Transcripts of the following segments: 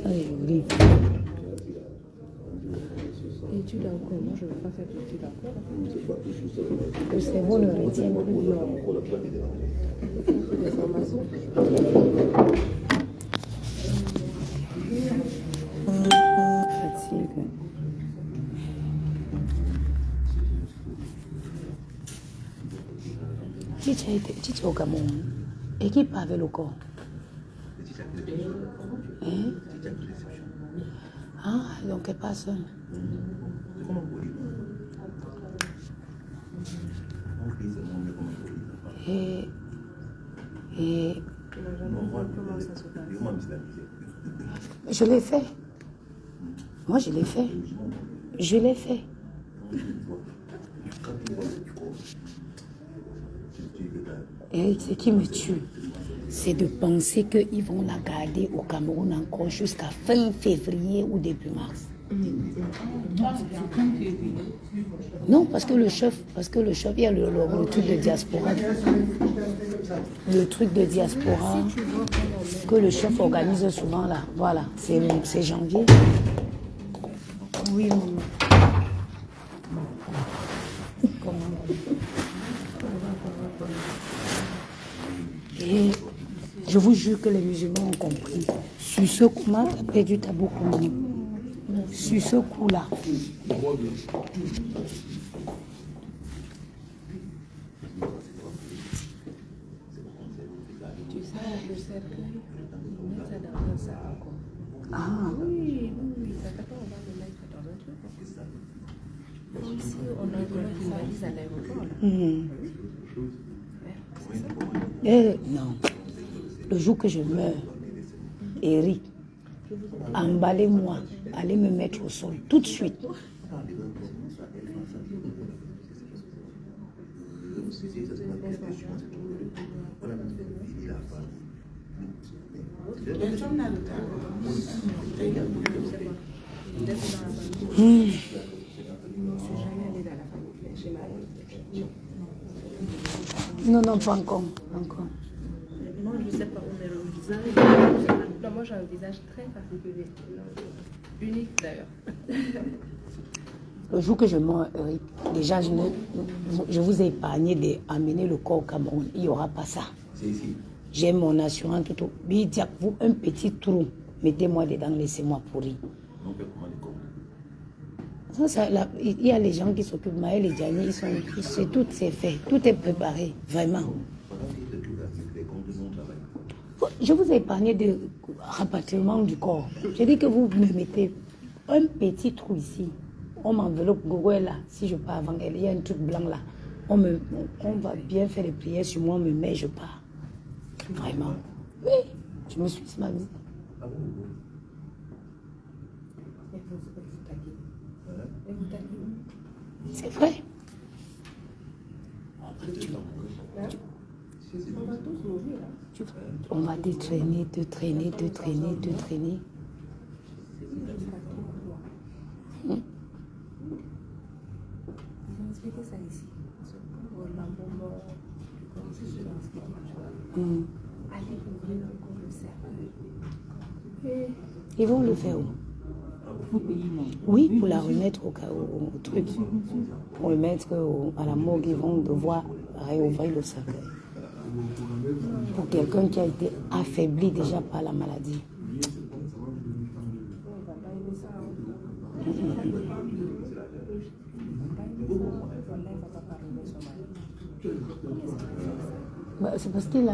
Ça est joli. Étude encore, moi je ne veux pas faire d'étude encore. Le cerveau ne retient plus. Des formations. Fatigue. Tu es au Cameroun. Et qui part avec le corps? Hein? Ah, donc elle passe seule. Et je l'ai fait. Moi, je l'ai fait. Je l'ai fait. Et ce qui me tue, c'est de penser qu'ils vont la garder au Cameroun encore jusqu'à fin février ou début mars. Non, parce que le chef, il y a le truc de diaspora. Le truc de diaspora que le chef organise souvent là. Voilà, c'est janvier. Oui, maman. Et je vous jure que les musulmans ont compris. Sur ce coup-là, tu as perdu ta boucle. Sur ce coup-là. Tu sais, le cercueil, on met ça dans un sac encore. Ah. Oui, ça fait pas, on va le mettre dans un truc. Comme si on a une valise à l'aéroport. Non. Le jour que je meurs, Eric, emballez-moi, allez me mettre au sol tout de suite. Non, non, pas encore. Moi, je ne sais pas, on est le visage. Non, moi, j'ai un visage très particulier. Unique, d'ailleurs. Le jour que je meurs, déjà, je vous ai épargné d'amener le corps au Cameroun. Il n'y aura pas ça. J'ai mon assurance tout. Vous, un petit trou, mettez-moi dedans, laissez-moi pourrir. Il y a les gens qui s'occupent, Maël et Diani, tout c'est fait, tout est préparé, vraiment. Je vous ai épargné de rapatriement du corps. J'ai dit que vous me mettez un petit trou ici. On m'enveloppe, Gogo est là, si je pars avant elle, il y a un truc blanc là. On va bien faire les prières sur moi, on me met, je pars. Vraiment. Oui, je me suis smagée. C'est vrai. On va te traîner. Ils vont le faire où? Oui, pour la remettre au truc. Pour le mettre à la morgue, ils vont devoir réouvrir le cercueil. Pour quelqu'un qui a été affaibli déjà par la maladie. C'est parce qu'il y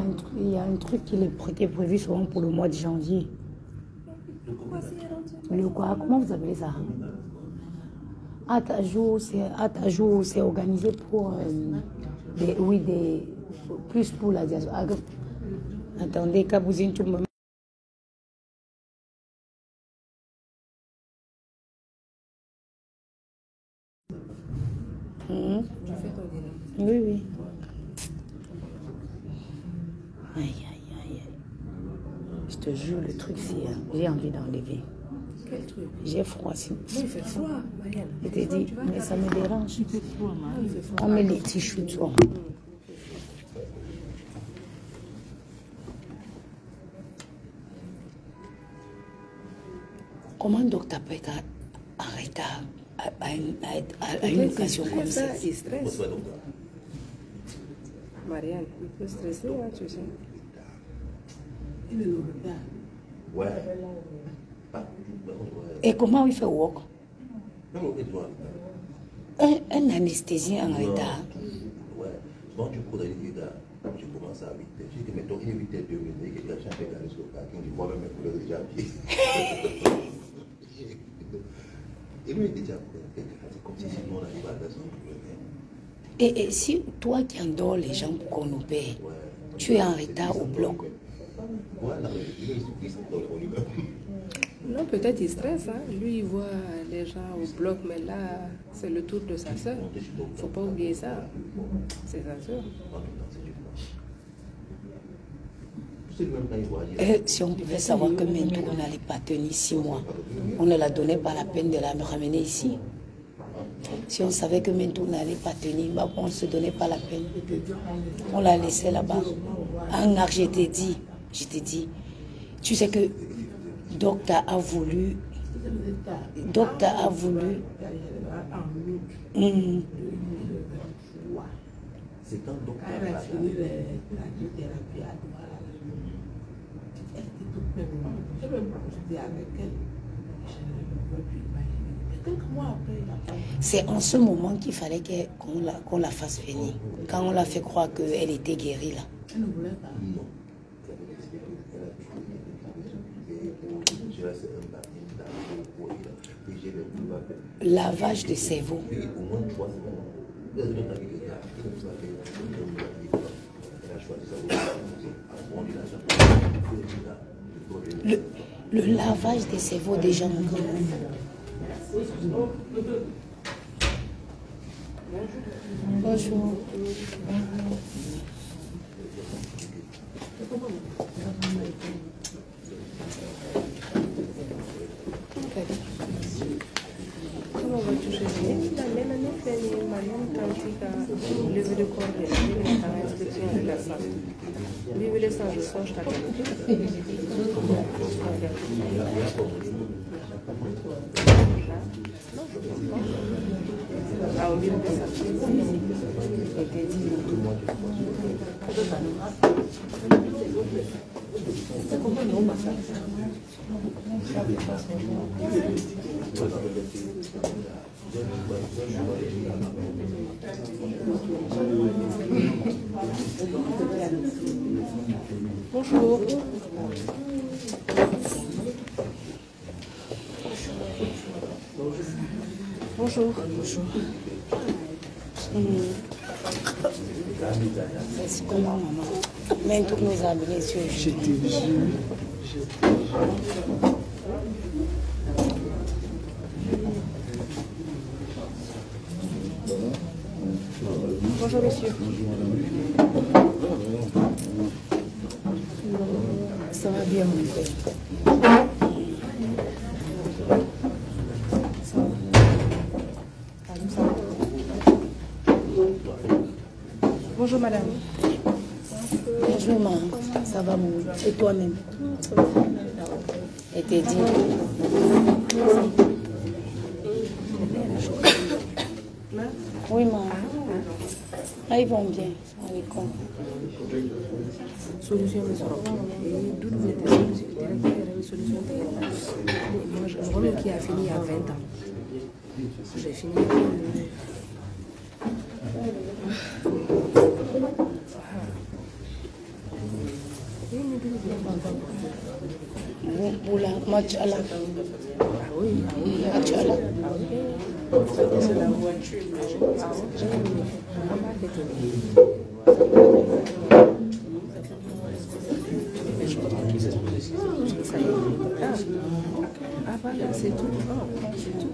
a un truc qui est prévu souvent pour le mois de janvier. Le quoi? Comment vous appelez ça? Atajou, c'est organisé pour plus pour la diaspora. Attendez, Kabouzine, tu me... Oui. Aïe. Je te jure, le truc, j'ai envie d'enlever. Quel truc? J'ai froid. Mais il fait froid, Marielle. Je t'ai dit, mais ça me dérange. On met les tissus, toi. Comment un docteur peut être en retard à une occasion comme ça? Il stresse. Marianne, il peut stresser, hein, tu sais. Ouais. Et comment il fait walk? Un anesthésien en retard. Ouais. Souvent, tu cours dans les gars, tu commences à 8h. Tu dis, mettons, il est 8h02, mais il y a quelqu'un qui est sur le parking, moi-même, mes couleurs déjà à pied. Et lui, il est déjà c'est comme si sinon on arrive à la personne. Et si toi qui endors les gens pour qu'on nous paie, tu es en retard au bloc. Voilà, il est dans le immeuble. Non, peut-être il stresse. Hein. Lui, il voit les gens au bloc, mais là, c'est le tour de sa soeur. Il ne faut pas oublier ça. C'est sa soeur. Si on pouvait savoir que Mentou n'allait pas tenir 6 mois, on ne la donnait pas la peine de la ramener ici. Si on savait que Mentou n'allait pas tenir, bah, on ne se donnait pas la peine. On la laissait là-bas. En art, je t'ai dit, tu sais que Docteur a voulu. C'est quand Docteur a fini la radiothérapie à Douala. Elle était toute même. Je me posais avec elle. Je ne me plus imaginer. Quelques mois après, il a pas. C'est en ce moment qu'il fallait qu'on la fasse venir. Quand on l'a fait croire qu'elle était guérie là. Elle ne voulait pas. Non. Lavage de cerveau. Le lavage des cerveaux des gens. Bonjour. Comment vas-tu chez lui? La même année, ma même tante a levé le corps de la inspection de la santé. Vive le sang, je songe ta tête. Ah, au milieu de ça. Était dit. Bonjour. Bonjour. Bonjour. C'est comment, maman? Même toutes nos amis sur Bonjour, monsieur. Ça va bien, mon frère. Bonjour, madame. Bonjour, maman. Ça va, mon. Et toi-même? Et t'es dit. Oui, maman. Ah, ils vont bien. Solution, mais d'où vous êtes solution. Moi, qui a fini à 20 ans. J'ai fini. Boula, match à la. Ah oui, Match à la. c'est la voiture. Ah voilà, c'est tout. C'est tout.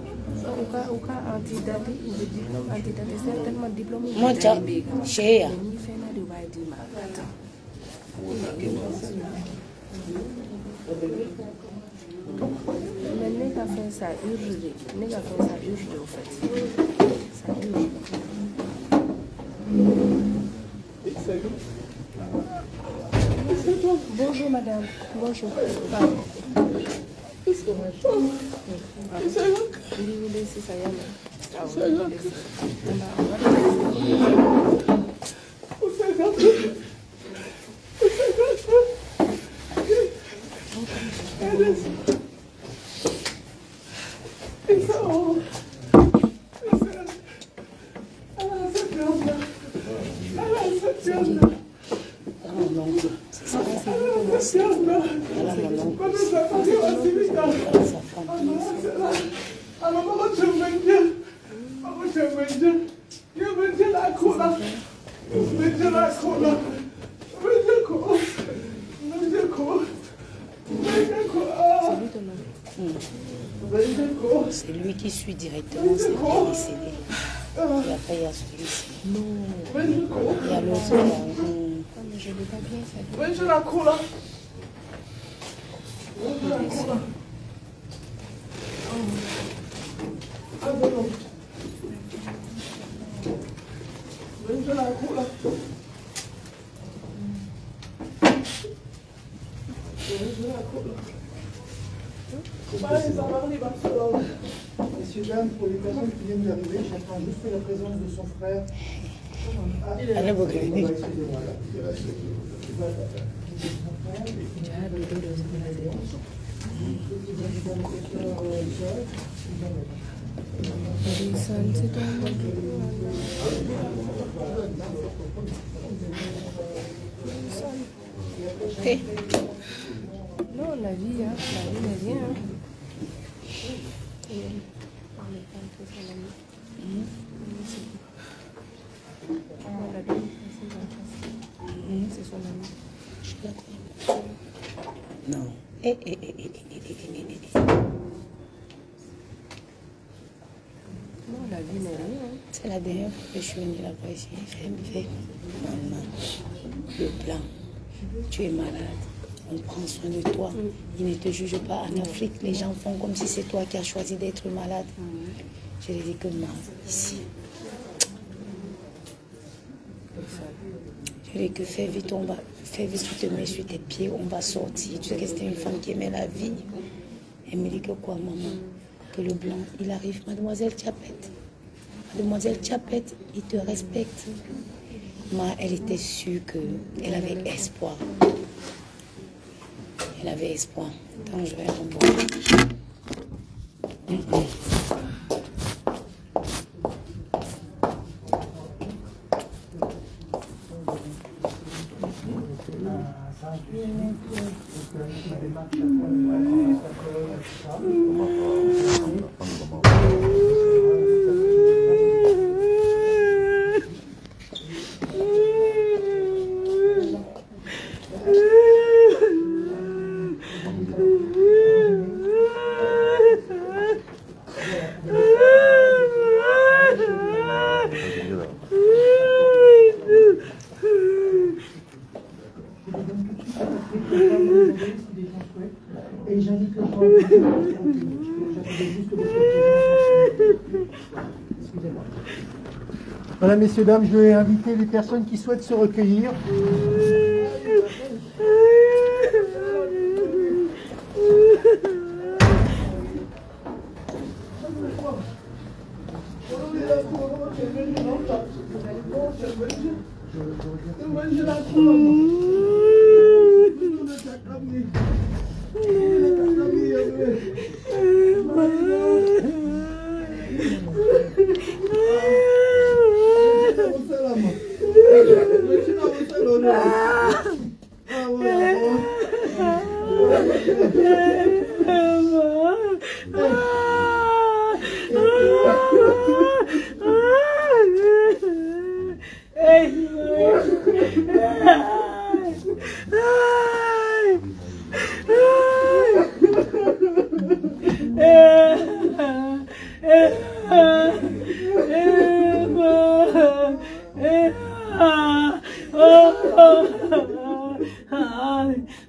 Au cas antidaté, le diplôme antidaté, c'est tellement diplôme. Moi, j'ai. Mais n'est qu'à faire ça urge, au fait. Ça urge. Bonjour madame. Bonjour. C'est lui qui suit directement, c'est qui est décédé. Et après, il y a celui-ci. Non. Il y a l'autre. Je ne l'ai pas bien fait. Messieurs, dames, pour les personnes qui viennent d'arriver, j'attends juste la présence de son frère. Allez, vous regardez. Non, la vie, hein. La vie n'est rien. Hein. C'est son ami. Non. Non, la vie n'est rien. C'est la dernière fois que je suis venue là-bas ici. Maman, le plan, tu es malade. On prend soin de toi. Ils ne te jugent pas. En Afrique, les gens font comme si c'est toi qui as choisi d'être malade. Je lui ai dit que non, ici. Je lui ai dit que fais vite, tu te mets sur tes pieds, on va sortir. Tu sais que c'était une femme qui aimait la vie. Elle me dit que quoi, maman? Que le blanc, il arrive. Mademoiselle Tchapette. Mademoiselle Tchapette, il te respecte. Moi, elle était sûre qu'elle avait espoir. Elle avait espoir. Attends, je vais revoir. Et j'invite le point. Excusez-moi. Voilà, messieurs, dames, je vais inviter les personnes qui souhaitent se recueillir.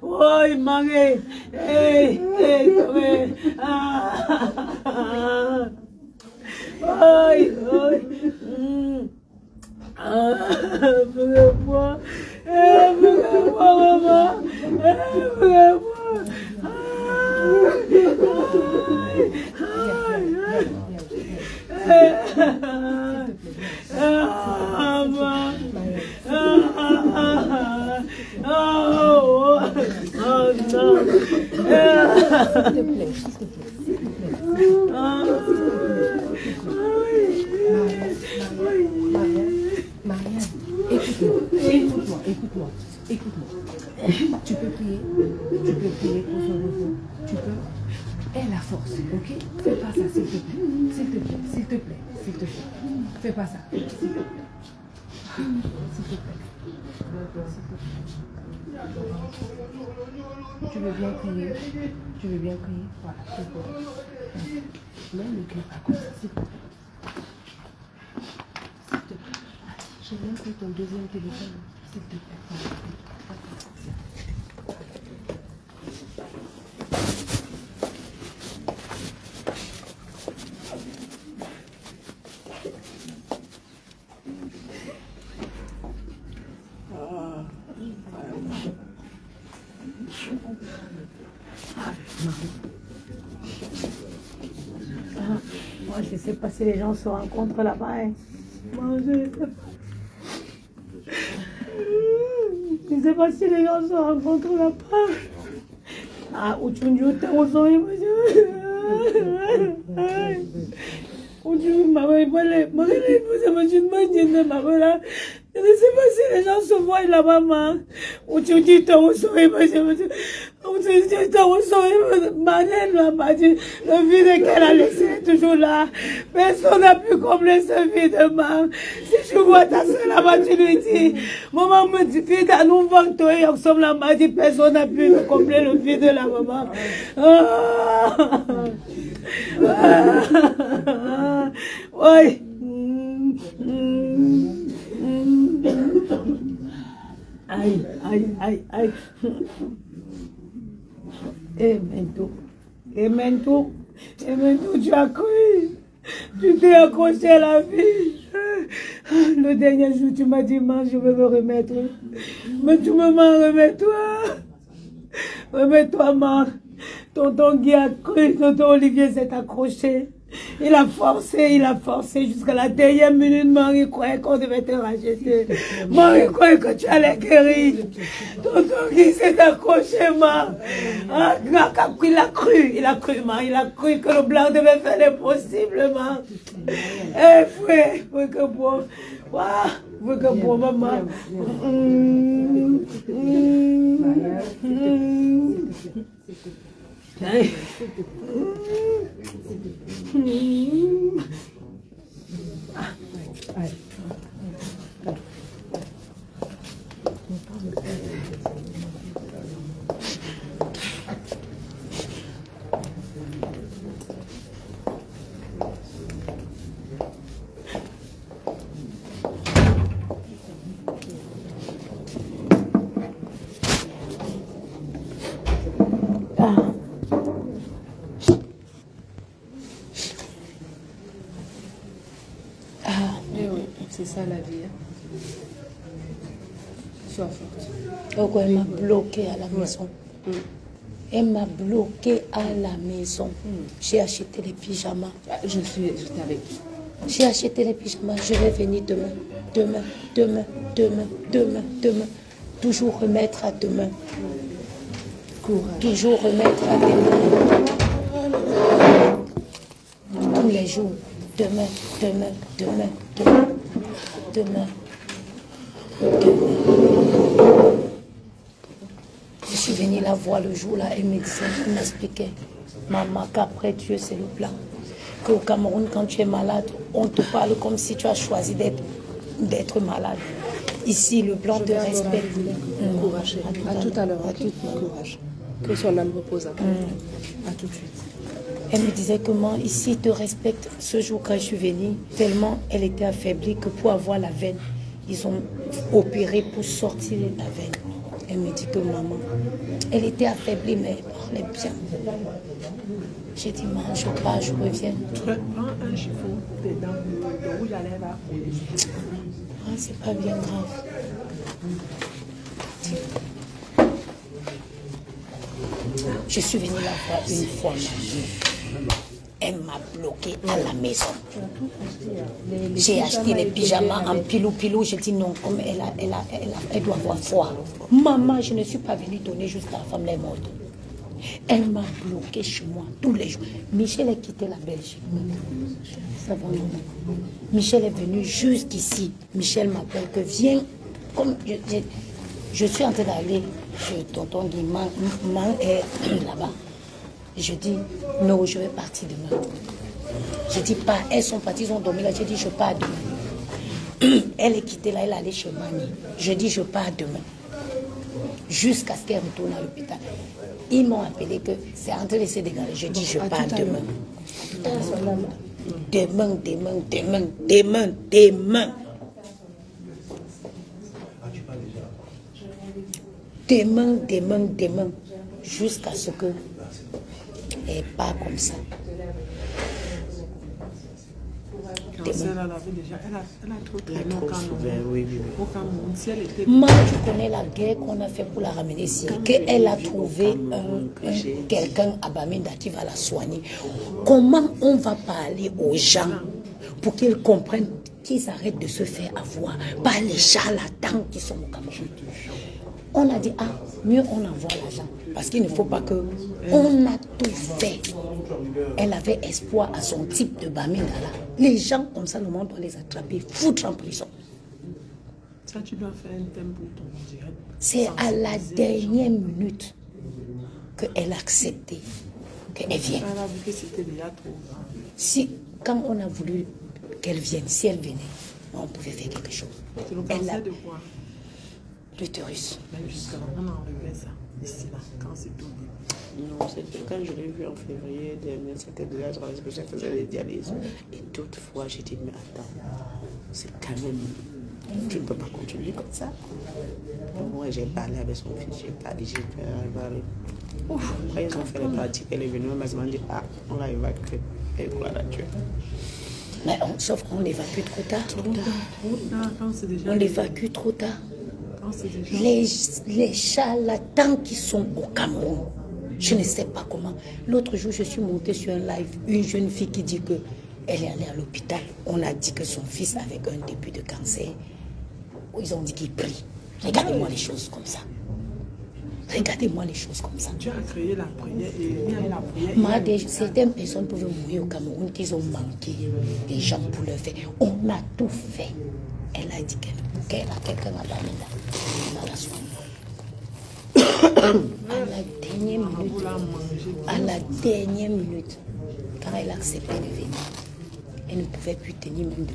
Oi, mãe! Ei, come! Oi, oi! Pegou-moi! Pegou-moi, mamãe! Pegou-moi! Écoute-moi. Tu peux prier pour son repos. Tu peux. Aie la force, ok? Fais pas ça, s'il te plaît. Fais pas ça, s'il te plaît. Tu veux bien prier? Voilà, c'est bon. Mais ne crie pas comme ça, s'il te plaît. J'ai bien pris ton deuxième téléphone, s'il te plaît. Moi, je ne sais pas si les gens se rencontrent là-bas. Hein. Moi, je ne sais pas. Je ne sais pas si les gens se rencontrent là-bas. Ah, où tu me dis, je ne sais pas si les gens se voient là-bas, où tu dis, le vide qu'elle a laissé est toujours là. Personne n'a pu combler ce vide, maman. Si tu vois ta soeur là-bas, tu lui dis, maman me dit, nous vont toi et ensemble là-bas, dit, personne n'a pu combler le vide là, maman. Oui. Aïe. Et maintenant, tu as cru. Tu t'es accroché à la vie. Le dernier jour, tu m'as dit, maman, je veux me remettre. Mais tu me m'en remets-toi. Remets-toi, maman. Tonton Guy a cru, tonton Olivier s'est accroché. Il a forcé jusqu'à la dernière minute. Marie croyait qu'on devait te racheter. Marie croyait que tu allais guérir. Tonton Guy s'est accroché, ma. Ah, il a cru, ma. Il a cru que le blanc devait faire l'impossible, ma. Eh, oui, que bon. Oui, que bon, maman. Aïe. C'est ça la vie. Sois forte. Donc, elle m'a bloqué à la maison. Elle m'a bloqué à la maison. J'ai acheté les pyjamas. J'étais avec toi. J'ai acheté les pyjamas. Je vais venir demain. Toujours remettre à demain. Courage. Toujours remettre à demain. Tous les jours. Demain. Je suis venue la voir le jour là, elle me disait, elle m'expliquait, maman, qu'après Dieu c'est le plan. Qu'au Cameroun, quand tu es malade, on te parle comme si tu as choisi d'être malade. Ici, le plan te respecte. Courage. À tout à l'heure. Courage. Que son âme repose à tout de suite. Elle me disait que moi, ici, te respecte. Ce jour, quand je suis venue, tellement elle était affaiblie que pour avoir la veine, ils ont opéré pour sortir la veine. Elle me dit que maman, elle était affaiblie, mais elle parlait bien. J'ai dit, maman, je pars, je reviens. Tu prends un chiffon dedans, le rouge à lèvres à couler. Ah, c'est pas bien grave. Je suis venue la voir une fois ma vie. Elle m'a bloqué à la maison. J'ai acheté les pyjamas en pilou-pilou. J'ai dit non, comme elle doit avoir froid. Maman, je ne suis pas venue donner jusqu'à la femme, elle est morte. Elle m'a bloqué chez moi tous les jours. Michel a quitté la Belgique. Ça va, maman. Michel est venu jusqu'ici. Michel m'appelle que viens. Comme je suis en train d'aller chez tonton Guiman est là-bas. Je dis non, je vais partir demain. Je dis pas, elles sont parties, ils ont dormi là. Je dis je pars demain. Elle est quittée là, elle est allée chez Mani. Je dis je pars demain. Jusqu'à ce qu'elle retourne à l'hôpital. Ils m'ont appelé que c'est en train de se dégager. Je dis je pars demain. Demain. Demain. Jusqu'à ce que elle part comme ça. Moi, tu connais la guerre qu'on a fait pour la ramener ici. Qu'elle a trouvé quelqu'un à Bamenda qui va la soigner. Comment on va parler aux gens pour qu'ils comprennent qu'ils arrêtent de se faire avoir par les charlatans qui sont au Cameroun? On a dit, mieux on envoie l'argent. Parce qu'il ne faut pas que... On a tout fait. Elle avait espoir à son type de Bamenda là. Les gens comme ça, le monde doit les attraper, foutre en prison. Ça, tu dois faire un thème pour ton direct. C'est à la dernière minute qu'elle a accepté qu'elle vienne. Elle a vu que c'était déjà trop. Si, quand on a voulu qu'elle vienne, si elle venait, on pouvait faire quelque chose. C'est le cancer de quoi? L'utérus. Même jusqu'à là, on a enlevé ça, ici, là, quand c'est tout dit. Non, quand je l'ai vu en février dernier, c'était déjà parce que je faisais les dialyses. Et toutefois, j'ai dit, mais attends, c'est quand même, tu ne peux pas continuer comme ça. Moi, j'ai parlé avec son fils, j'ai parlé. Ouf, après, ils ont fait les pratiques, elle est venue, elle m'a dit, on l'a évacuée, elle croit la tuer. Mais sauf qu'on l'évacue trop tard. On l'évacue trop tard. Les charlatans qui sont au Cameroun, je ne sais pas comment. L'autre jour, je suis montée sur un live, une jeune fille qui dit qu'elle est allée à l'hôpital. On a dit que son fils avait un début de cancer. Ils ont dit qu'il prie. Regardez-moi les choses comme ça. Regardez-moi les choses comme ça. Tu as créé la prière et il y a la prière. Certaines personnes peuvent mourir au Cameroun qu'ils ont manqué des gens pour le faire. On a tout fait. Elle a dit qu'elle a quelqu'un à Bamenda. Elle va la soigner. À la dernière minute, quand elle a accepté de venir, elle ne pouvait plus tenir même debout.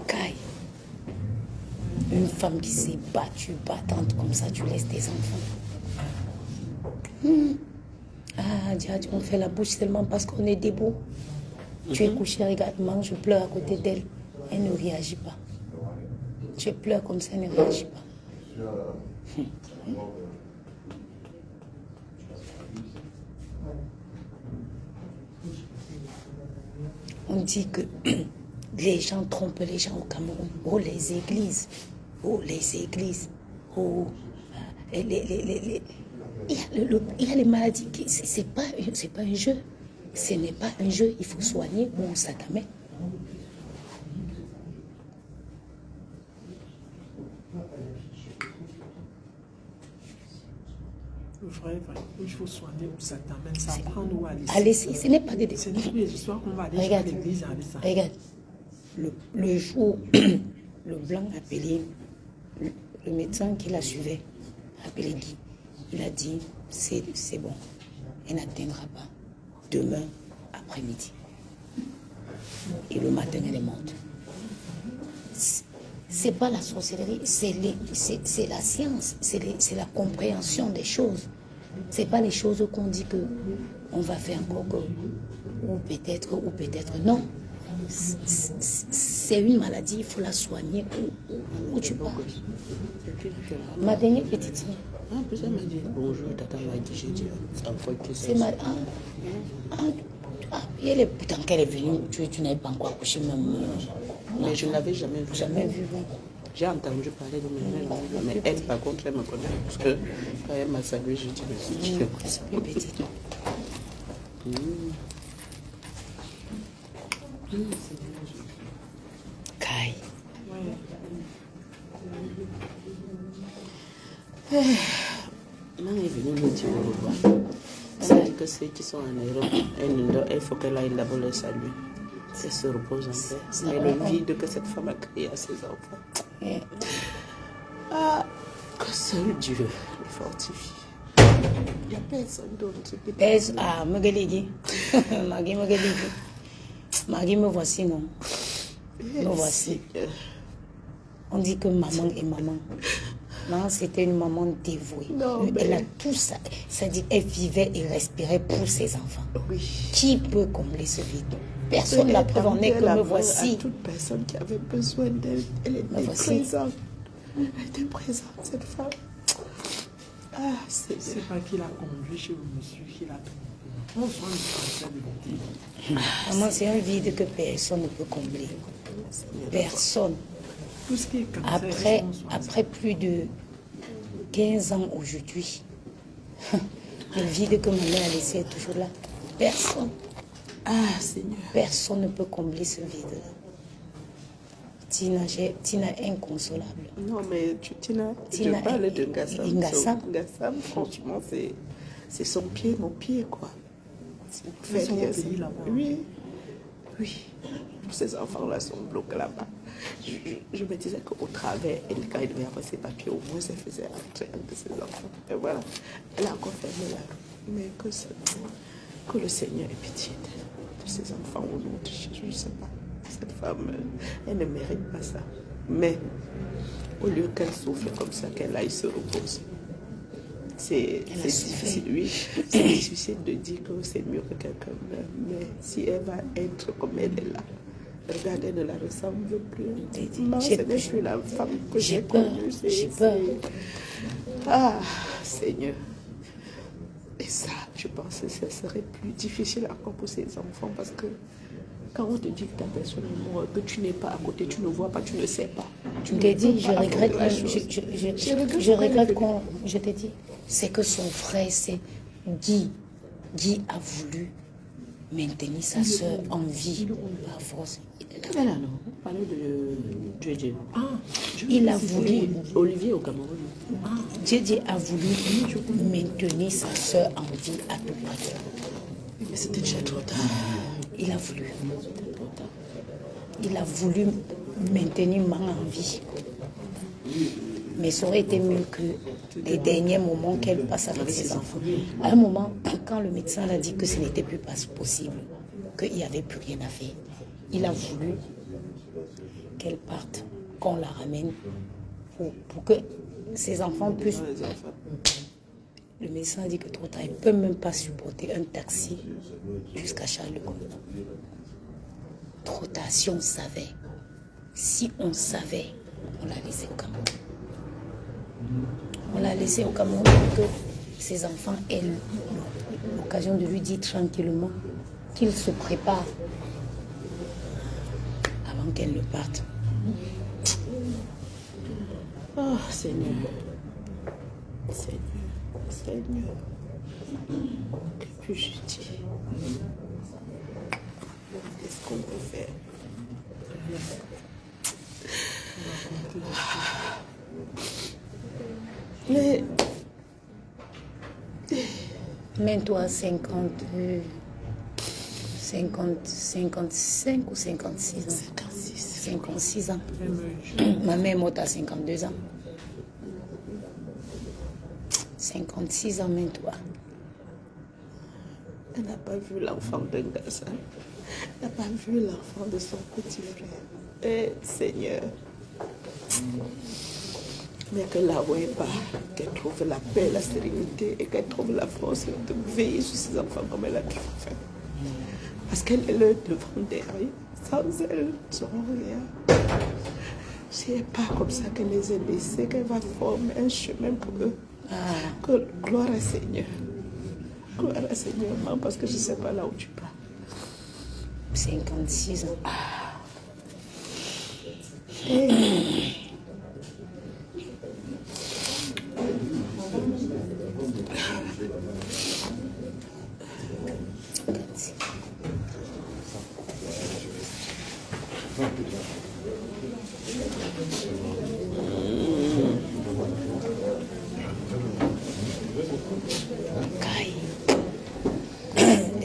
Kai, une femme qui s'est battue, battante comme ça, tu laisses tes enfants. Djadj, on fait la bouche seulement parce qu'on est debout. Tu es couché, regarde-moi, je pleure à côté d'elle. Elle ne réagit pas. Je pleure comme ça, elle ne réagit pas. On dit que les gens trompent les gens au Cameroun. Oh, les églises. Oh, les églises. Oh, il y a les maladies. Ce n'est pas un jeu. Ce n'est pas un jeu. Il faut soigner ou ça t'amène. Vrai, il faut soigner où ça t'amène. Ça prend nous à laisser. Ce n'est pas des... Ce n'est plus les histoires qu'on va aller à l'église avec ça. Regarde. Le jour, le blanc a appelé, le médecin qui la suivait, a appelé Guy. Il a dit, c'est bon, elle n'atteindra pas. Demain, après-midi. Et le matin, elle est morte. C'est pas la sorcellerie, c'est la science, c'est la compréhension des choses. C'est pas les choses qu'on dit que on va faire encore ou peut-être non. C'est une maladie, il faut la soigner où tu parles. Ma dernière petite soeur. En plus, elle m'a dit bonjour, tata m'a dit, j'ai dit, c'est encore que ça. C'est ma... elle est putain qu'elle est venue, tu n'avais pas encore couché même. Mais je ne l'avais jamais vu. Jamais vu, oui. J'ai entendu parler de mes mais elle, par contre, elle me connaît. Parce que quand elle m'a salué, je dis, mais c'est qui? C'est plus petit. Kai. Maman est venue me dire au revoir. Elle dit que ceux qui sont en Europe, il faut qu'elle aille d'abord les saluer. Elle se repose en paix. Mais le vide que cette femme a créé à ses enfants. Ah, que seul Dieu les fortifie. Il n'y a personne d'autre. Ah, Magaligi. Magui, me voici, non? Me voici. On dit que maman est maman. Maman, c'était une maman dévouée. Non, elle a tout ça. C'est-à-dire qu'elle vivait et respirait pour ses enfants. Oui. Qui peut combler ce vide? Personne. La preuve en est que me voici. À toute personne qui avait besoin d'elle, elle était présente. Elle était présente, cette femme. Ah, c'est pas qu'il a conduit chez le monsieur, qu'il a trompé. On soit en train de dire. Maman, c'est un vide que personne ne peut combler. Personne. Tout ce qui est cancer, après plus de 15 ans aujourd'hui, le vide que ma mère a laissé est toujours là. Personne. Ah, Seigneur. Personne ne peut combler ce vide-là. Tina est inconsolable. Non, mais Tina je parle de Ngassam. Ngassam, franchement, c'est son pied, mon pied, quoi. C'est une pays là-bas. Oui. Oui. Ces enfants-là sont bloqués là-bas. Je me disais qu'au travers, quand elle devait avoir ses papiers, au moins, elle faisait entrer un de ses enfants. Et voilà. Elle a encore fermé la rue. Mais que le Seigneur ait pitié de ses enfants au nom de Jésus, je ne sais pas. Cette femme, elle ne mérite pas ça. Mais au lieu qu'elle souffre comme ça, qu'elle aille se reposer. C'est difficile, oui. C'est difficile de dire que c'est mieux que quelqu'un meure. Mais si elle va être comme elle est là, regardez, elle ne la ressemble plus. Non, ce n'est plus la femme que j'ai connue. J'ai peur. Ah, Seigneur. Et ça, je pense que ce serait plus difficile encore pour ces enfants parce que quand on te dit que ta personne est morte, que tu n'es pas à côté, tu ne vois pas, tu ne sais pas. Je t'ai dit, je regrette, je regrette qu'on, je t'ai dit, c'est que son frère, c'est Guy. Guy a voulu maintenir sa soeur en vie par force. Là, non, on parlait de Djedje. Il a voulu. Olivier au Cameroun. Djedje a voulu maintenir sa soeur en vie à tout prix. Mais c'était déjà trop tard. Il a voulu. Il a voulu maintenir maman en vie. Mais ça aurait été mieux que les derniers moments qu'elle passe avec ses enfants. À un moment, quand le médecin a dit que ce n'était plus possible, qu'il n'y avait plus rien à faire, il a voulu qu'elle parte, qu'on la ramène pour que ses enfants puissent... Le médecin a dit que trop tard, il ne peut même pas supporter un taxi jusqu'à Charles de Gaulle. Trop tard, si on savait, on l'a laissé au Cameroun. On l'a laissé au Cameroun pour que ses enfants aient l'occasion de lui dire tranquillement qu'il se prépare avant qu'elle ne parte. Oh Seigneur, Seigneur, Seigneur, que puis-je dire? Qu'est-ce qu'on peut faire? Mais... Mets-toi 55 ou 56 ans. 56 ans. Ma mère est morte à 52 ans. 56 ans, mets-toi. Elle n'a pas vu l'enfant de Ngassam. Elle n'a pas vu l'enfant de son petit frère. Eh, Seigneur. Mais que la voie pas, qu'elle trouve la paix, la sérénité et qu'elle trouve la force de veiller sur ses enfants comme elle a toujours fait. Parce qu'elle est le devant derrière. Sans elle, ils n'auront rien. Si elle n'est pas comme ça qu'elle les a laissés, qu'elle va former un chemin pour eux. Que, gloire à Seigneur. Gloire à Seigneur, maman, parce que je ne sais pas là où tu pars. 56 ans. Les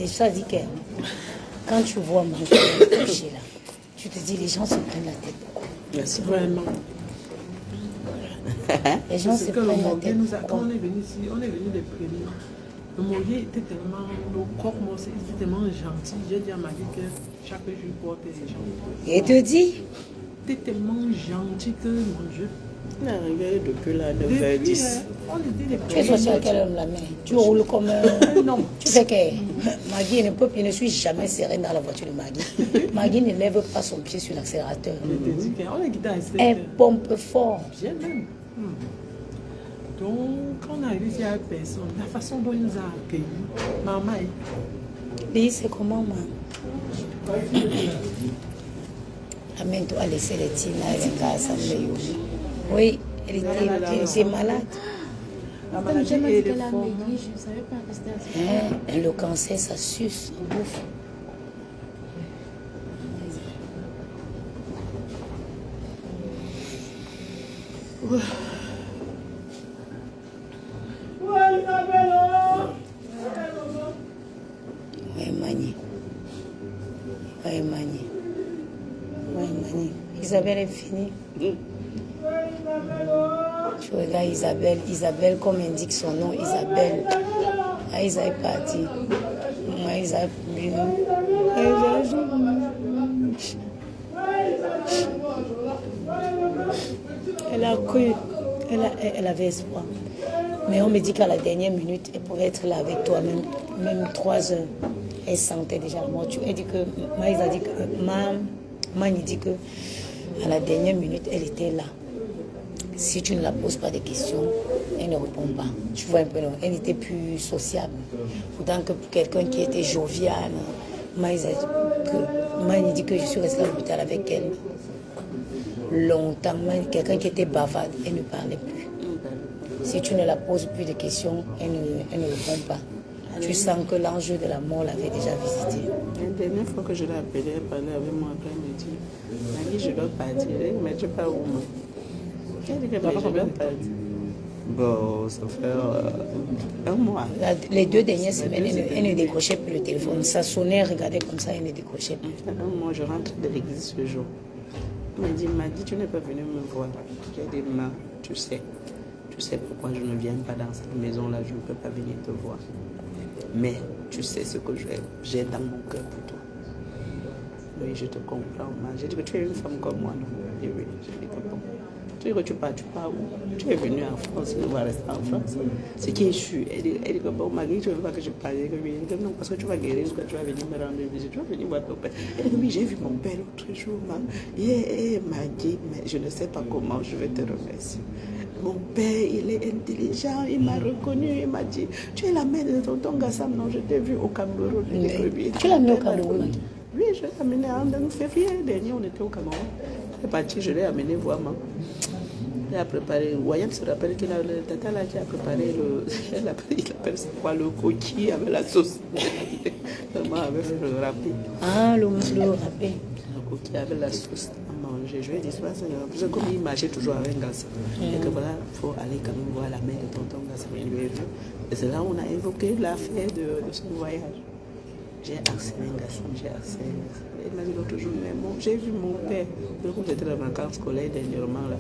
gens disent que quand tu vois mon coucher là, tu te dis les gens se prennent la tête. Merci vraiment. Les gens se C'est que le prennent la Morguet tête. nous a, quand on est venu ici, on est venu les premiers. Le Morguet était tellement, le croque-mort, c'était tellement gentil. J'ai dit à Maggie que chaque jour il portait les gens. Et te dit, T'es tellement gentil que, mon Dieu. On est arrivé depuis la Depuis, 9h10. on était les tu es sorti à quelle heure la main? Tu roules comme un homme. Tu sais que Maggie je ne suis jamais sereine dans la voiture de Maggie. Maggie ne lève pas son pied sur l'accélérateur. Je t'ai dit qu'on est quitté à Elle pompe fort. bien même. Donc, quand on est arrivé ici, il n'y avait personne. La façon dont il nous a accueillis, maman, Dis, c'est comment, maman? La main doit laisser les tina et les gars assembler. Oui, elle était malade. la Comme maladie j'ai dit et qu'elle les a formes. maigri, je ne savais pas que c'était à ce Le cancer, ça suce, ça bouffe. Ouais, Mani. Ouais, Mani. Ouais, Mani. Isabelle est finie. Tu regardes Isabelle. Isabelle, comme indique son nom, Isabelle. Ah, Isabelle est partie. Moi, Isabelle est Elle a cru. Elle avait espoir. Mais on me dit qu'à la dernière minute, elle pouvait être là avec toi, même 3 heures. Elle sentait déjà la mort. Elle dit que, Maïs a dit que, Mani dit que, à la dernière minute, elle était là. Si tu ne la poses pas de questions, elle ne répond pas. Tu vois un peu, non? Elle n'était plus sociable. Pourtant que pour quelqu'un qui était jovial, Maïs dit que je suis restée à l'hôpital avec elle longtemps. Quelqu'un qui était bavarde, elle ne parlait plus. Si tu ne la poses plus de questions, elle ne répond pas. Tu sens que l'enjeu de la mort l'avait déjà visité. La dernière fois que je l'ai appelée, elle parlait avec moi, après elle me dit, Maggie, je dois partir. Mais tu pars où, moi? Elle dit que je dois partir. Bon, ça fait 1 mois. Les 2 dernières semaines, elle ne décrochait plus le téléphone. Ça sonnait, elle regardait comme ça, elle ne décrochait plus. Moi, je rentre de l'église ce jour. Elle m'a dit, Maggie, tu n'es pas venue me voir. J'ai dit, ma, tu sais pourquoi je ne viens pas dans cette maison-là, je ne peux pas venir te voir. Mais tu sais ce que j'ai dans mon cœur pour toi. Oui, je te comprends. J'ai dit que tu es une femme comme moi, non? Et oui, j'ai dit que bon. Tu dis que tu pars où? Tu es venue en France, tu vas rester en France. Ce qui est sûr. Elle dit que bon, Maggie, tu ne veux pas que je parle. Elle dit que non, parce que tu vas guérir, parce que tu vas venir me rendre visite, tu vas venir voir ton père. Elle dit que oui, j'ai vu mon père l'autre jour, Maggie, mais je ne sais pas comment je vais te remercier. Mon père, il est intelligent, il m'a reconnu, il m'a dit, tu es la mère de tonton Gassam, non, je t'ai vu au Cameroun. Tu l'as mis au Cameroun? Oui, je l'ai amené en février dernier, on était au Cameroun. Elle est partie, je l'ai amené voir maman. Elle a préparé, Wayam se rappelle qu'il a le tata là qui a préparé il appelle ça quoi, le coquille avec la sauce. Maman avait fait le râpé. Ah, le râpé. Le coquille avec la sauce. Je lui ai dit, parce que comme il marchait toujours avec Gassam, et que voilà, il faut aller quand même voir la mère de tonton Gassam. Et c'est là où on a évoqué l'affaire de son voyage. J'ai harcelé Gassam, j'ai harcelé. Il m'a dit l'autre jour, mais bon, j'ai vu mon père, comme j'étais dans la vacances scolaire dernièrement, là.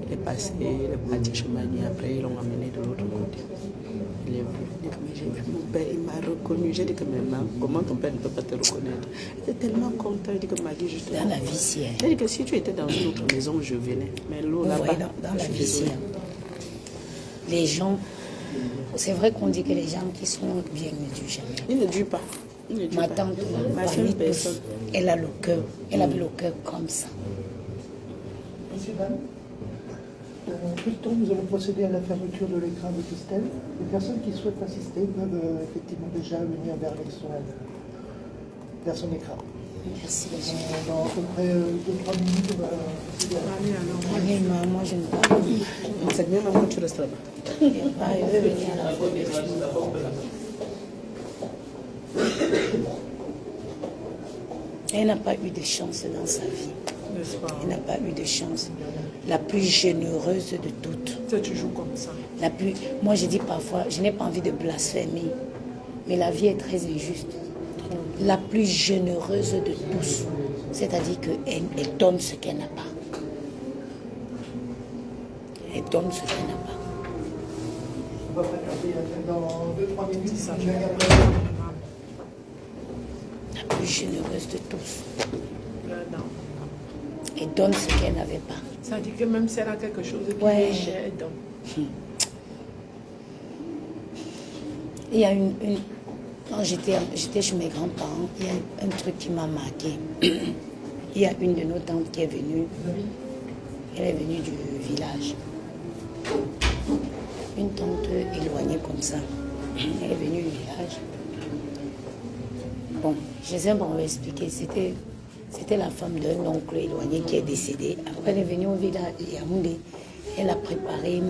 Il est passé, il est parti chez Mani, après ils l'ont amené de l'autre côté. Il est venu, il dit que j'ai vu mon père, il m'a reconnu. J'ai dit que maintenant, comment ton père ne peut pas te reconnaître? Il était tellement content, il dit que Maggie, je te Dans la vie, j'ai dit que si tu étais dans une autre maison, je venais. Mais l'eau là-bas, dans la vie, les gens, c'est vrai qu'on dit que les gens qui sont bien ne durent jamais. il ne dure pas. Ma tante, elle a le cœur, elle avait le cœur comme ça. Messieurs, dames, nous allons procéder à la fermeture de l'écran de Christelle. Les personnes qui souhaitent assister peuvent effectivement déjà venir vers son écran. Merci, monsieur. Dans à peu près 2-3 minutes, on va... Allez, alors. Oui, moi, je ne parle pas. C'est bien, maman, tu restes là-bas. Je vais venir à la fois. Elle n'a pas eu de chance dans sa vie. N'est-ce pas? Elle n'a pas eu de chance. La plus généreuse de toutes. C'est toujours comme ça. Moi, je dis parfois, je n'ai pas envie de blasphémer, mais la vie est très injuste. La plus généreuse de tous, c'est-à-dire qu'elle donne ce qu'elle n'a pas. Elle donne ce qu'elle n'a pas. On va regarder dans 2-3 minutes, ça je vais regarder. La plus généreuse de tous. Là-dedans. Elle donne ce qu'elle n'avait pas. Ça dit que même si elle a quelque chose qui Ouais. est cher, elle donne. Il y a quand j'étais chez mes grands-parents, il y a un truc qui m'a marqué. Il y a une de nos tantes qui est venue. Elle est venue du village. Une tante éloignée comme ça. Elle est venue du village. Bon, je sais pas, on va expliquer. C'était la femme d'un oncle éloigné qui est décédé. Après, elle est venue au village de Yaoundé. Elle a préparé,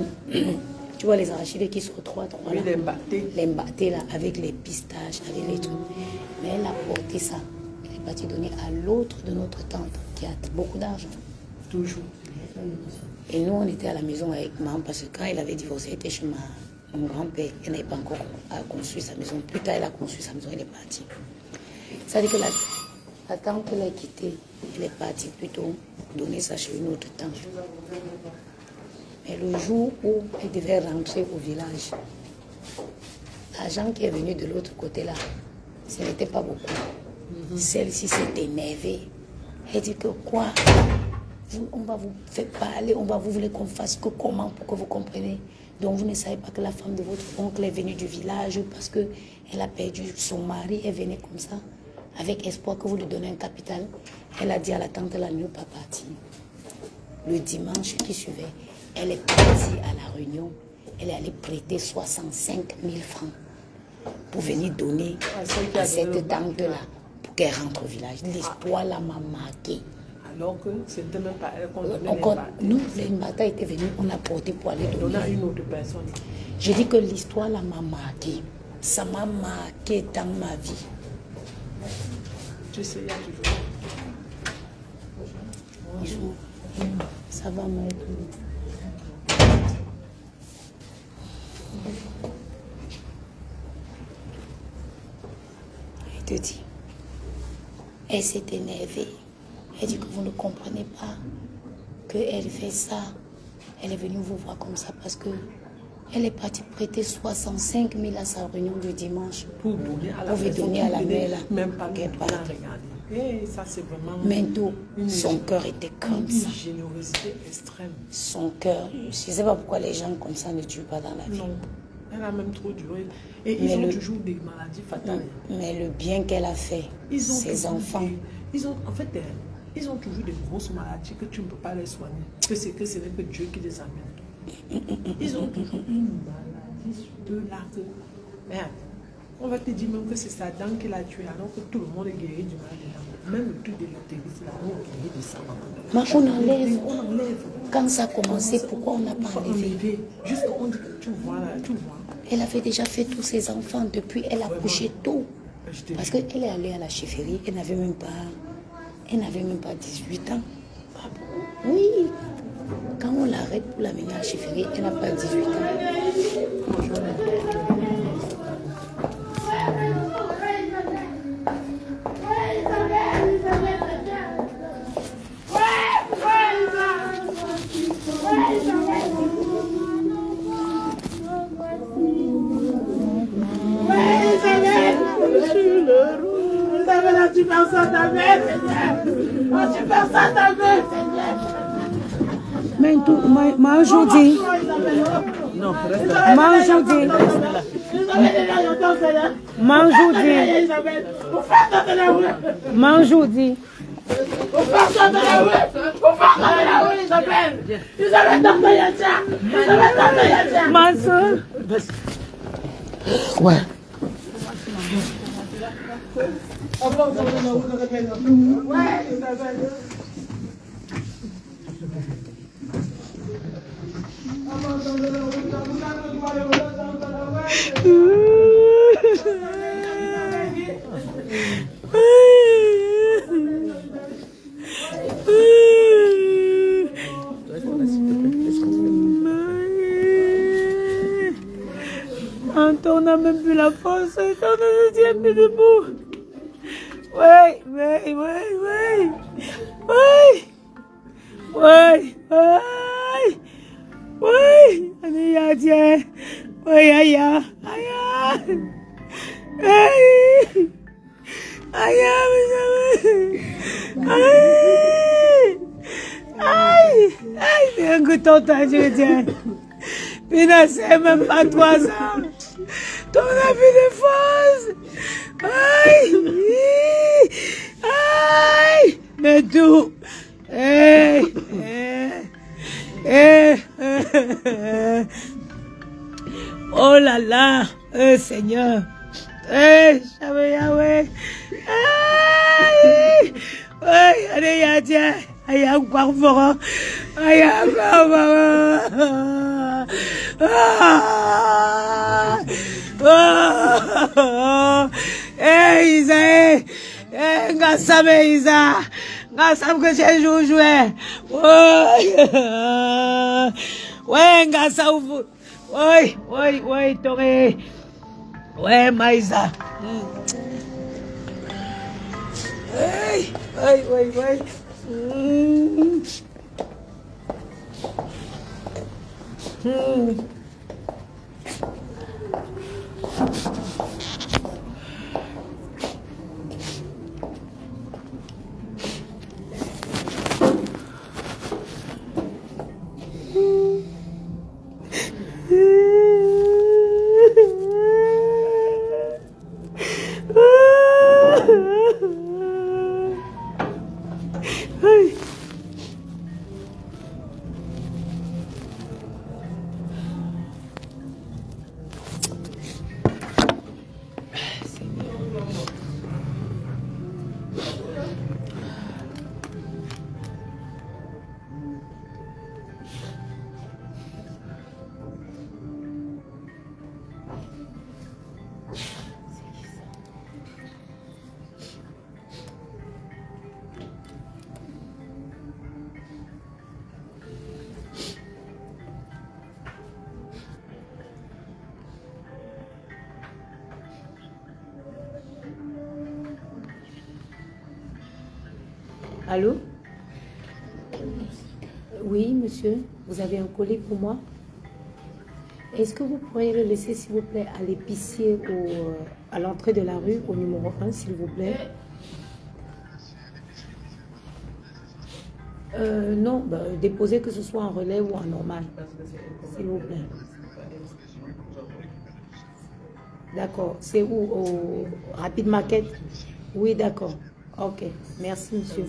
tu vois, les arachides qui se retrouvent à trois là. Oui, les mbâtés. Les mbâtés là, avec les pistaches, avec les trucs. Mais elle a porté ça. Elle est partie donner à l'autre de notre tante qui a beaucoup d'argent. Toujours. Et nous, on était à la maison avec maman parce que quand elle avait divorcé, elle était chez mon grand-père. Elle n'avait pas encore construit sa maison. Plus tard, elle a construit sa maison, elle est partie. Ça veut dire que la tante l'a quittée. Elle est partie plutôt donner ça chez une autre tante. Mais le jour où elle devait rentrer au village, l'agent qui est venu de l'autre côté là, ce n'était pas beaucoup. Celle-ci s'est énervée. Elle dit que quoi? On va vous faire parler, on va vous voulez qu'on fasse que comment pour que vous compreniez. Donc vous ne savez pas que la femme de votre oncle est venue du village parce qu'elle a perdu son mari, elle venait comme ça, avec espoir que vous lui donnez un capital. Elle a dit à la tante, elle n'est pas partie. Le dimanche qui suivait, elle est partie à la réunion, elle est allée prêter 65 000 francs pour venir donner à cette tante-là pour qu'elle rentre au village. L'histoire là m'a marqué. Alors que c'était même pas elle qu'on donnait Nous, les mbata étaient venus, on a porté pour aller donner. On a une autre personne. J'ai dit que l'histoire là m'a marqué. Ça m'a marqué dans ma vie. Tu sais, il y a toujours. Bonjour. Ça va, maître? Elle te dit, elle s'est énervée. Elle dit que vous ne comprenez pas qu'elle fait ça. Elle est venue vous voir comme ça parce que elle est partie prêter 65 000 à sa réunion du dimanche. Pour donner à la Pour donner à la mère là. Même pas qu'elle qu'elle parte. regarder. Et ça, c'est vraiment. Maintenant, son cœur était comme ça. Une générosité extrême. Son cœur. Je ne sais pas pourquoi les gens comme ça ne tuent pas dans la vie. Non. Elle a même trop duré. Et Mais ils ont toujours des maladies fatales. Mais le bien qu'elle a fait, ses enfants. En fait, ils ont toujours des grosses maladies que tu ne peux pas les soigner. Que ce n'est que Dieu qui les amène. Ils ont toujours une maladie sur eux là que. Merde. On va te dire même que c'est sa dent qui l'a tué alors que tout le monde est guéri du mal des dents. Même le truc de l'utérus là, on est guéri de ça. Mais on enlève. Quand ça a commencé, pourquoi on n'a pas enlevé? Juste on dit que tu vois là, tu vois. Elle avait déjà fait tous ses enfants depuis, elle a couché tôt. Parce qu'elle est allée à la chefferie, elle n'avait même pas 18 ans. Oui. Quand on l'arrête pour l'amener à la chefferie, elle n'a pas 18 ans. Tu penses à ta mère, tu penses à ta mère, Mais aujourd'hui, ouais. On n'a même plus la force, on ne tient plus debout. Oui. Allez, tiens. Oui, aïe. C'est un coup de je tiens. Puis là, c'est même pas 3 ans. Ton avis de force. Aïe. Mais tout. Oh là là. Seigneur. Yahweh. Allez, tiens. Aïe, encore fort. Aïe, Isa, ngasabe Isa, ngasam que j'ai joué. Ouais, ngasam. Ouais, Toré. Ouais, Maïsa. Ouais. Allô? Oui, monsieur, vous avez un colis pour moi? Est-ce que vous pourriez le laisser, s'il vous plaît, à l'épicier à l'entrée de la rue, au numéro 1, s'il vous plaît? Non, déposez que ce soit en relais ou en normal, s'il vous plaît. D'accord. C'est où? Au Rapid Market? Oui, d'accord. Ok. Merci, monsieur.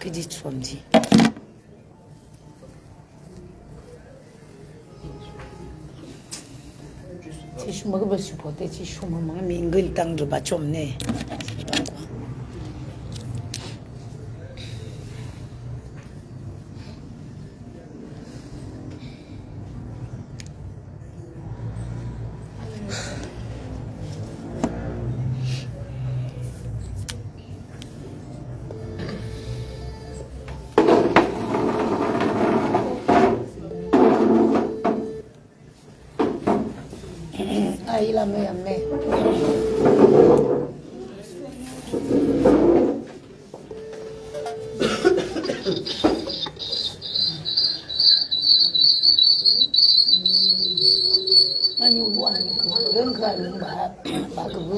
Que dites samedi? Si je me supporter, si je me mais il temps de battre ne. Ahí la me amé. Ani uwa ni ko ren ka ni ba ko bu.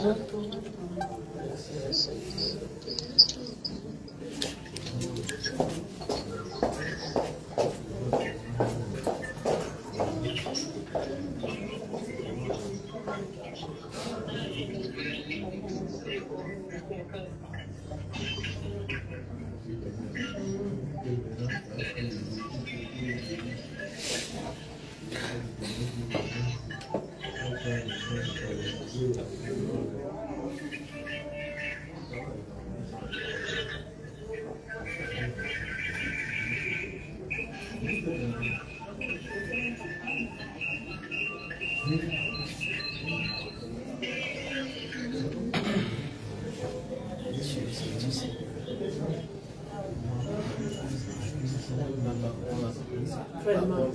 Vraiment.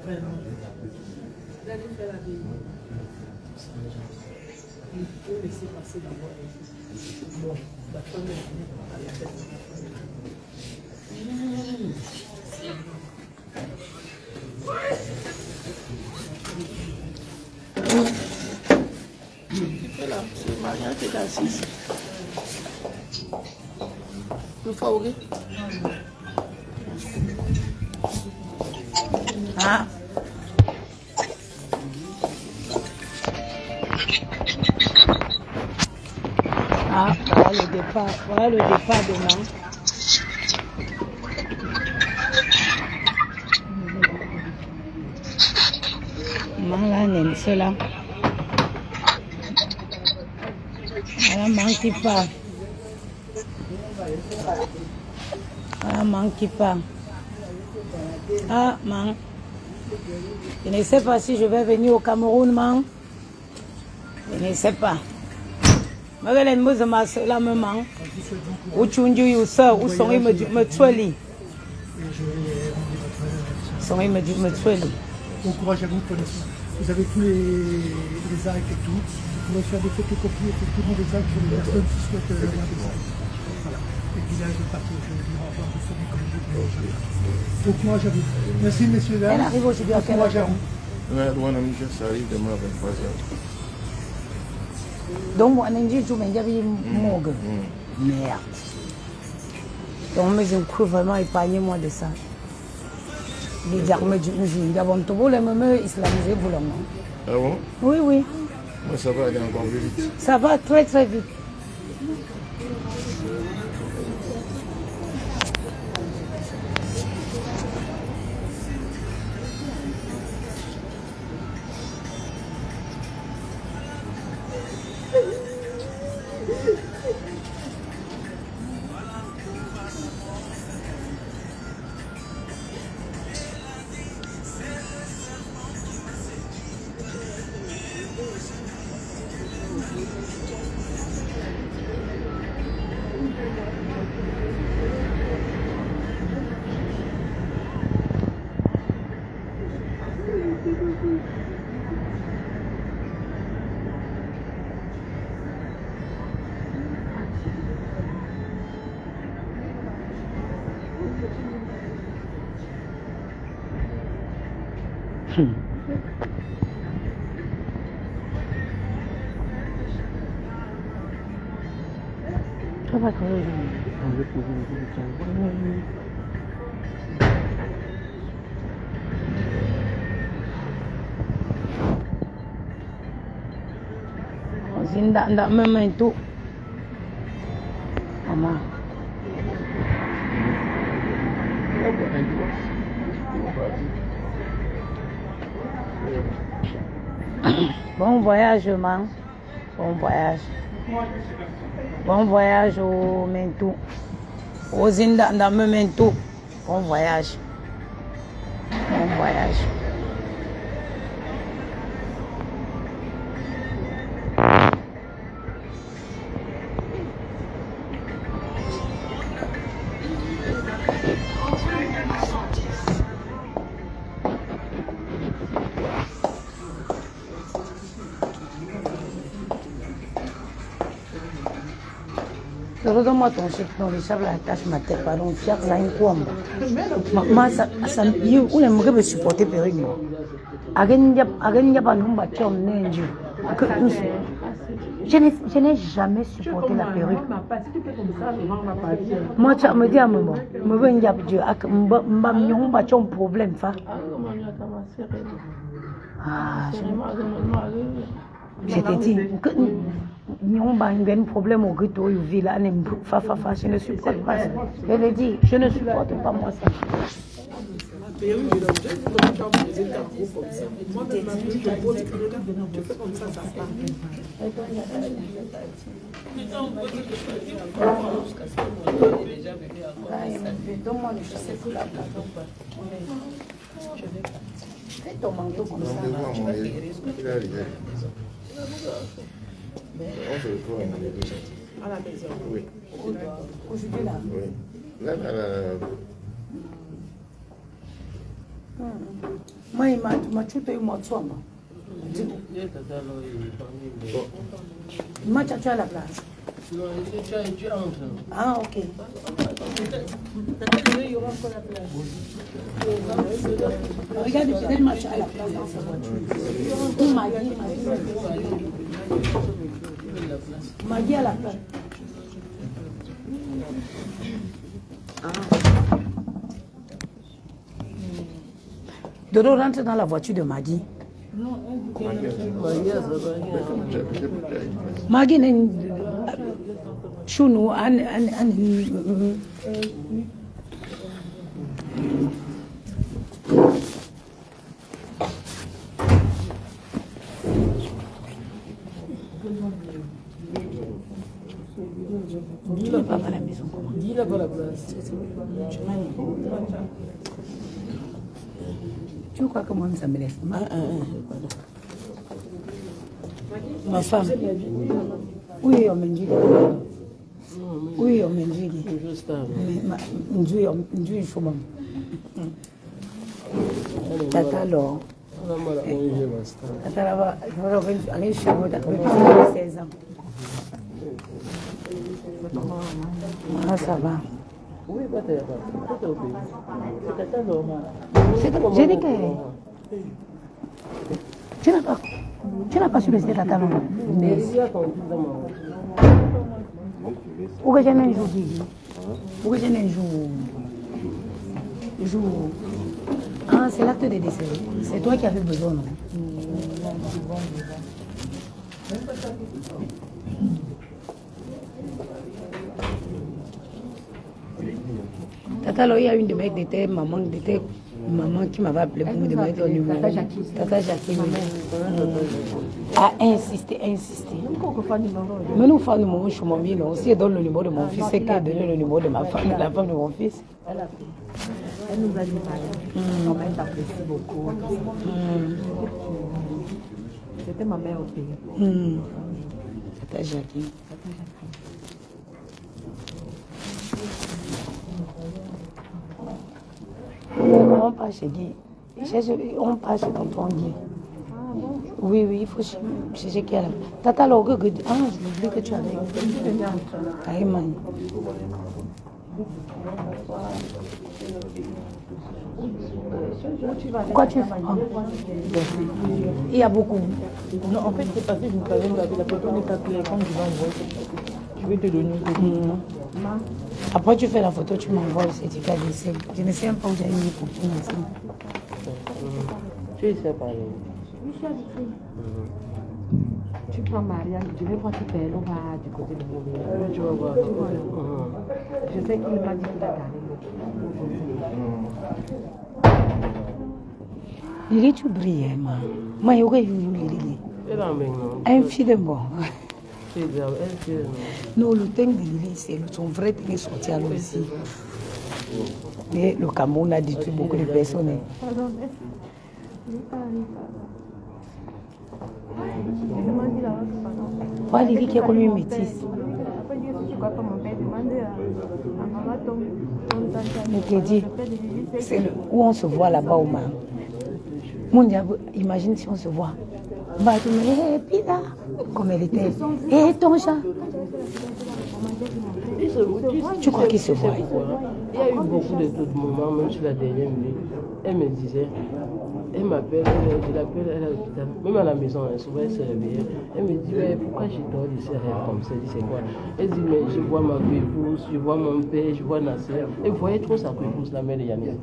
Vraiment. Vous allez faire la vie. Il faut laisser passer d'abord. Bon, la femme est venue à la tête. Tu fais là, c'est Maria qui est assise. Tu fais où? Ah. Ah, voilà le départ. Voilà le départ demain. Maman là, cela. Voilà, manque pas. Voilà, manque pas. Ah, man. Je ne sais pas si je vais venir au Cameroun, man. Je ne sais pas. Magalen Mozama, cela me manque. Où tu es, où sont me tuer. Sont me tuer. Bon courage à vous, prenez soin. Vous avez tous les actes et tout. Vous pouvez faire des photocopies effectivement des actes pour les personnes qui souhaitent avoir des actes. Voilà. Et puis là, je vais partir. Je vais dire au revoir de famille comme je dis. Bon courage à vous. Merci, messieurs, dames. Elle arrive aujourd'hui à quelle heure? Bon courage à vous. Ça arrive demain à 23h. Donc, on a dit que tu m'as morgue. Merde. Donc, mais je crois vraiment épargnez-moi de ça. Les armes du musée. D'abord, tout le monde est islamisé pour le moment. Ah bon? Oui, oui. Moi, ça va aller encore plus vite. Ça va très, très vite. Ndak memang itu mama. Bon voyage, maman. Bon voyage. Bon voyage au Mentou. Aux Inda dans Mentou. Bon voyage. Bon voyage. Donne-moi ton chèque. Non, les chats là attachent ma tête. Pardon, fier, ça a une quoi. Moi, ça, où aimerait me supporter perruque, moi. Je n'ai jamais supporté la perruque. Moi, tu me dis à un moment, je veux un problème. Je t'ai dit que nous avons un problème au rito, je ne supporte pas ça. Je l'ai dit, je ne supporte pas moi ça. Fais ton manteau comme ça. On se retrouve à la maison. Oui. Aujourd'hui là. Oui. Là. Moi, il m'a tué moi de soi. Moi, tu as la place. Ah, ok. Regarde, peut-être match à la place dans sa voiture. Maggie à la place. Dodo rentre dans la voiture de Maggie. Maggie n'est chounou, tu n'es pas à la maison. Dis là-bas la place. Tu crois que moi, ça me laisse ma femme. Oui, on me dit. Oui, on me dit. Je suis Tata alors. Tata là-bas, je vais aller chez vous depuis 16 ans. Ah, ça va. Oui, pas de j'ai dit que tu n'as pas su laisser Tata Loma. Pourquoi j'ai un jour dit? Pourquoi j'ai un jour? Ah, c'est l'acte de décès. C'est toi qui avais besoin, non? Tata Lo, il y a une de mes maman qui m'avait appelé pour me demander ton numéro. Tata Jackie a insisté. Mais nous faisons le numéro chez mon mien. Si elle donne le numéro de mon fils, c'est qu'elle donne le numéro de ma femme, de la femme de mon fils. Elle nous a dit, elle t'apprécie beaucoup. C'était ma mère au pays. Tata Jackie. On passe chez Guy. On passe chez tonton Guy. Oui, il faut chercher qui est là. Tata Logo, je l'oublie que tu avais. Aïman. Pourquoi tu fais? Il y a beaucoup. Non, en fait, c'est parce que je ne savais pas que la photo n'est pas claire. Quand je l'envoie, je vais te donner une copie. Après, tu fais la photo, tu m'envoies le certificat d'essai. Je ne sais même pas où j'ai mis pour tout ensemble. Tu sais parler. Oui, je suis habituée. Tu prends Marianne, je vais voir si elle va du côté de mon Tu vas voir. Je sais qu'il m'a dit qu'il a gagné. Lili, tu brilles, moi. Moi, il y a Lili. Un fil de mort. Non, le teint de Lili, c'est son vrai teint sorti à l'eau aussi. Mais le Cameroun a détruit beaucoup de personnes. Pas Lili qui a connu une métisse. Je te dis, c'est où on se voit là-bas au Mans. Mon diable, imagine si on se voit. Bah, tu me dis, Pina, comme elle était. Et ton chat. Tu crois qu'il se voit? Il y a eu beaucoup de moments, même sur la dernière minute. Elle me disait, elle m'appelle, je l'appelle, elle est à l'hôpital, même à la maison, souvent elle se réveille. Elle me dit, mais pourquoi je dors de ces rêves comme ça? Je dis, c'est quoi? Elle dit, mais je vois ma épouse, je vois mon père, je vois Nasser. Elle voyait trop sa épouse, la mère de Yannis.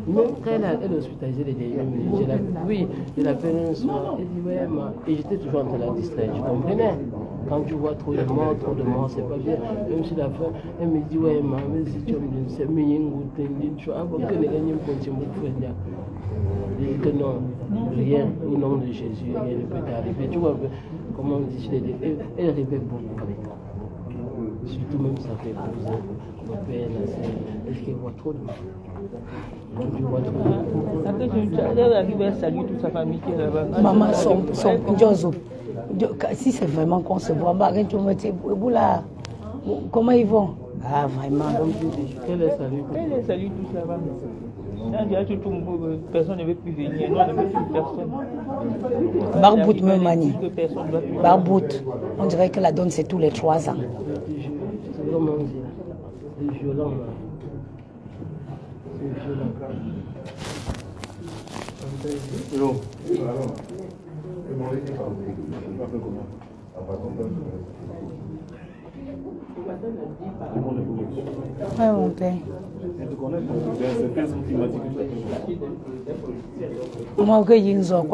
Même quand elle est hospitalisée les dernières minutes, je l'appelle un soir, elle dit, ouais, et j'étais toujours en train de la distraire, je comprenais. Quand tu vois trop de morts, c'est pas bien. Même si la fin, elle me dit, ouais, maman, si tu me dis, c'est mieux, tu vois, avant que les gagnants continuent à faire. Je dis que non, rien au nom de Jésus, rien ne peut t'arriver. Tu vois comment on dit, elle répète beaucoup avec moi. Surtout même sa fait épouser, mon père, la sœur, est-ce qu'elle voit trop de mal? Tu vois trop de mal. Elle arrive à saluer toute sa famille qui est là-bas. Maman, son si c'est vraiment qu'on se voit, comment ils vont? Ah, vraiment. Elle est saluée tous là-bas. Personne ne veut plus venir. Non, ne veut plus personne. Barbout me manie. Barbout. On dirait que la donne, c'est tous les 3 ans. C'est vraiment violent. C'est violent. Ouais, mon père. Moi,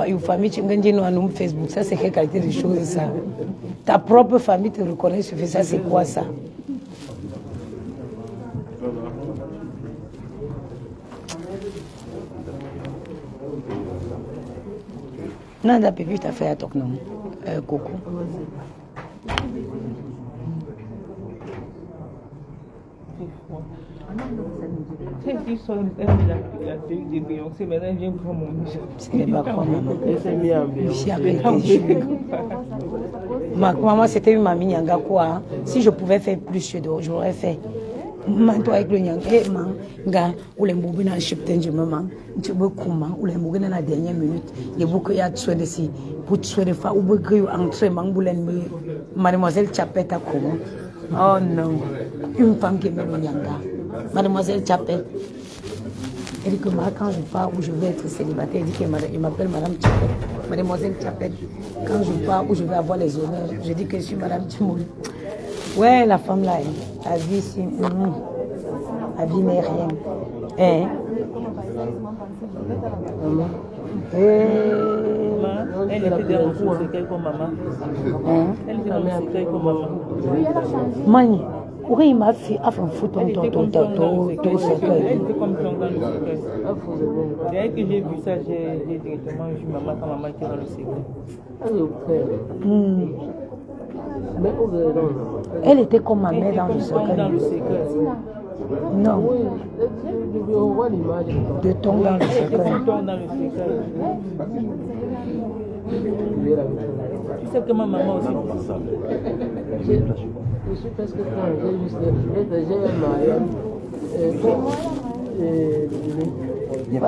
une famille, tu me Facebook, ça c'est quelle qualité de choses ça? Ta propre famille te reconnaît sur ça, c'est quoi ça? Nanda Pépi t'a fait à ton nom, Coco. Maman, c'était une mamie Nyanga quoi. Si je pouvais faire plus, j'aurais fait. Manto avec le Nyanga, ou les moubines en chipten, je me manque. Tu veux comment, ou les moubines à la dernière minute. Il y a beaucoup de soins de si, pour tuer les femmes, ou beaucoup d'entrées, mademoiselle Chapette à comment. Oh non, une femme qui est même Nyanga. Mademoiselle Chapette. Elle dit que moi, quand je pars où je vais être célibataire, elle dit qu'elle m'appelle Madame Chapette. Mademoiselle Chapette. Quand je pars où je vais avoir les honneurs, je dis que je suis Madame Timoul. Ouais, la femme là, la vie ici, la vie n'est rien. Hein? Elle était dans le secret comme maman. Elle était dans le secret comme maman. Mani, pourquoi il m'a fait un foot en ton Elle était comme ton dans le secret. Dès que j'ai vu ça, j'ai directement vu maman quand maman était dans le secret. Elle était comme ma mère dans le secret. Non. De ton dans le secret. Tu sais que ma maman aussi. Je suis presque quand j'ai un mariage. La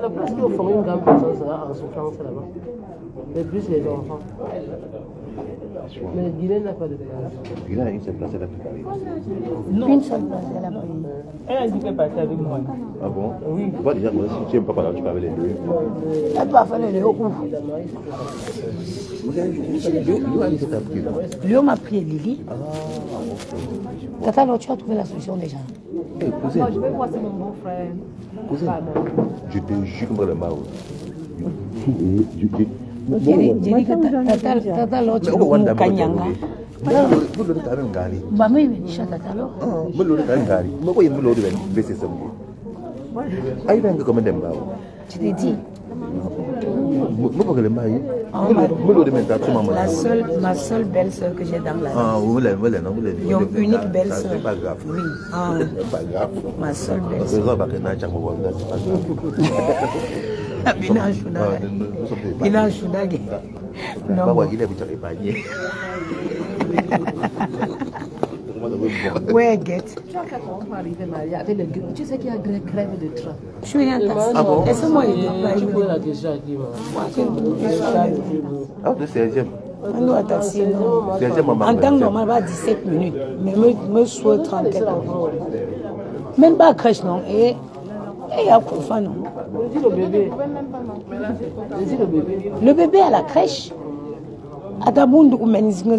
place qui offre une grande personne sera en souffrance là-bas. Et plus les enfants. Mais Guinée n'a pas de place. Guinée a une seule place, elle a tout carré. Non. Une seule place, elle a pris. Elle a dit qu'elle partait avec moi. Ah bon? Oui. Tu vois déjà, moi, si tu n'aimes pas parler, tu peux avec les deux. Elle peut faire le Léo où? Léo m'a pris Lily. Tata, alors tu as trouvé la solution déjà? Cousin. Je vais voir si mon beau-frère. Cousin, je te jure que le mal. J'ai dit que Tata, alors tu as Kanyanga. Maman, il dit Tata, alors. Tu t'es dit? Ma seule belle-sœur que j'ai dans la vie. Une unique belle-sœur. Oui. Ah, ma seule belle-sœur. Ouais, get. Tu as fait comment pour arriver Maria avec le gueux? Tu sais qu'il y a une crève de train. Je suis rien. Est-ce que moi, tu poses la question à qui? Ah, le 16e. On doit tasser, non. En temps normal, va 17 minutes. Mais me soit tranquille. Même pas à crèche, non. Et il y a quoi, non. Le bébé. Le bébé à la crèche. Atabundu kumenizwa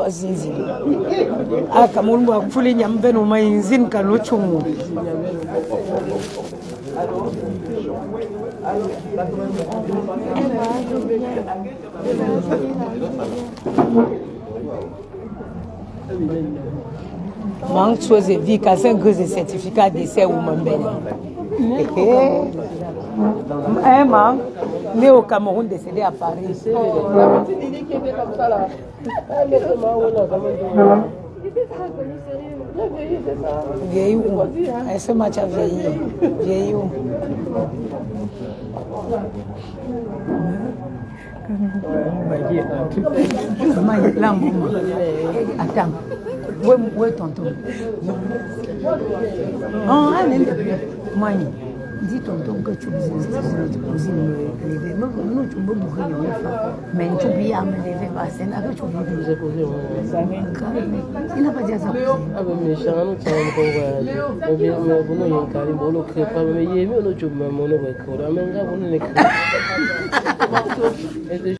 zinzile akamuntu akufule nyambe noma inzini kalochumu manque chose vie qu'à 5 de certificat d'essai ou membele un man né au Cameroun décédé à Paris. Vieille où? Elle se match à vieillir. Vieille où? Attends. Où est tonton? Oh, allez. Mani. Dis tonton que tu me lever. Nous, tu me bourrer une fois. Mais tu peux à me lever, c'est là que tu me poser. Il n'a pas dit ça. Ah, mais je suis en train de me faire. Vous n'avez pas de bon, pas mais il y a mieux, nous, tu m'as mon